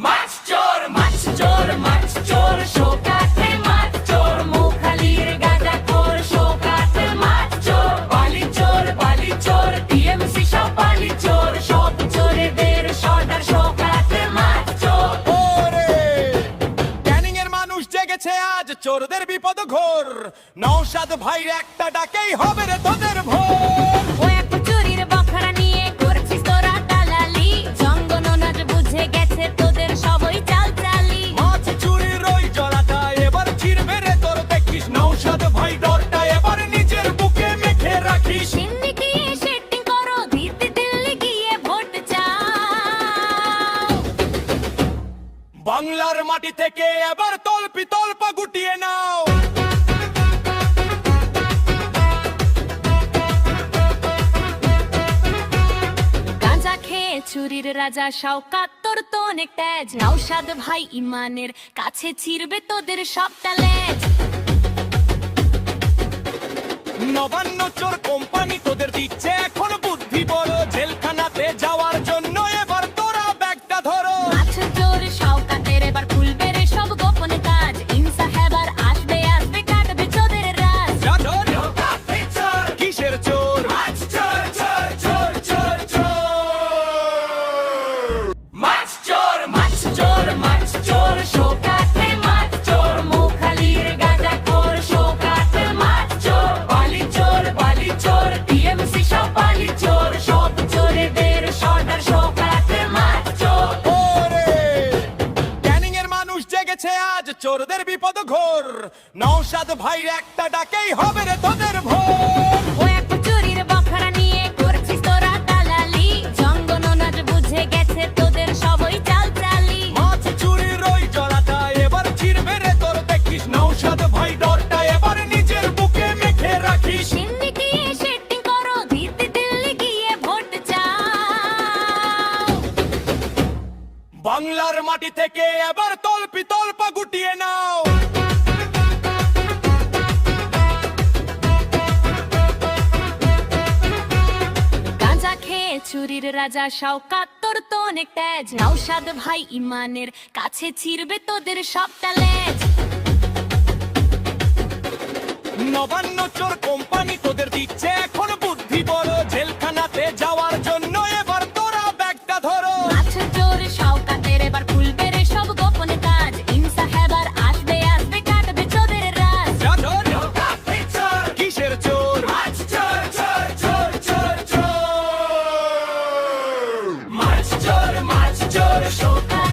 মাছ চোর শোকাতে মাছ চোর মুখালির গাঁজা খোর শোকাতে মাছ চোর বালি চোর টিএমসি সব বালি চোর সব চোরেদের সর্দার শোকাতে মাছ চোর। ওরে ক্যানিং এর মানুষ জেগেছে আজ, চোরদের বিপদ ঘোর। নওশাদ ভাইয়ের একটা ডাকেই হবে রে তোদের ভোর। ও এক চুরির বখরা নিয়ে করছিস তোরা দালালি, জঙ্গনাজ বুঝে গেছে তোদের সবই চালচালি। মাছ চুরির ওই জলাটা এবার ছিড়বে রে তোর, দেখিস নওশাদ ভাই ডরটা এবার নিজের বুকে মেখে রাখিস। সিন্নি গিয়ে সেটিং করো, দিতে দিল্লি গিয়ে ভোট চাও। বাংলার মাটি থেকে এবার তল্পা গুটিয়ে নাও। গাঁজা খেয়ে চুরির রাজা শওকাত তোর তো অনেক তেজ, নওশাদ ভাই ইমানের কাছে ছিড়বে তোদের সবটা লেজ। নবান্ন চোর কোম্পানি তোদের দিচ্ছে এখন বুদ্ধি বড়, জেলখানাতে যাওয়ার জন্য এবার তোরা ব্যাগটা ধরো। মাছ চোর শওকাতের এবার খুলবে রে সব গোপন কাজ, ইনসাহেব আর আসবে কাটবে চোদের রাজ। যা ধর। কিসের চোর? মাছ চোর শোকাতে মাছ চোর মুখালির গাঁজা খোর শোকাতে মাছ চোর বালি চোর টিএমসি সব বালি চোর সব চোরেদের সর্দার শোকাতে মাছ চোর। ওরে ক্যানিং এর মানুষ জেগেছে আজ, চোরদের বিপদ ঘোর। নওশাদ ভাইয়ের একটা ডাকেই হবে রে তোদের ভোর। ও এক চুরির বখরা নিয়ে করছিস তোরা দালালি, জঙ্গনাজ বুঝে গেছে তোদের সবই চালচালি। মাছ চুরির ওই জলাটা এবার ছিড়বে রে তোর, দেখিস নওশাদ ভাই ডরটা এবার নিজের বুকে মেখে রাখিস। সিন্নি গিয়ে সেটিং করো, দিতে দিল্লি গিয়ে ভোট চাও। বাংলার মাটি থেকে এবার তল্পা গুটিয়ে নাও। গাঁজা খেয়ে চুরির রাজা শওকাত তোর তো অনেক তেজ, নওশাদ ভাই ইমানের কাছে ছিড়বে তোদের সবটা লেজ। নবান্ন চোর কোম্পানি তোদের দিচ্ছে এখন বুদ্ধি বড়, জেলখানা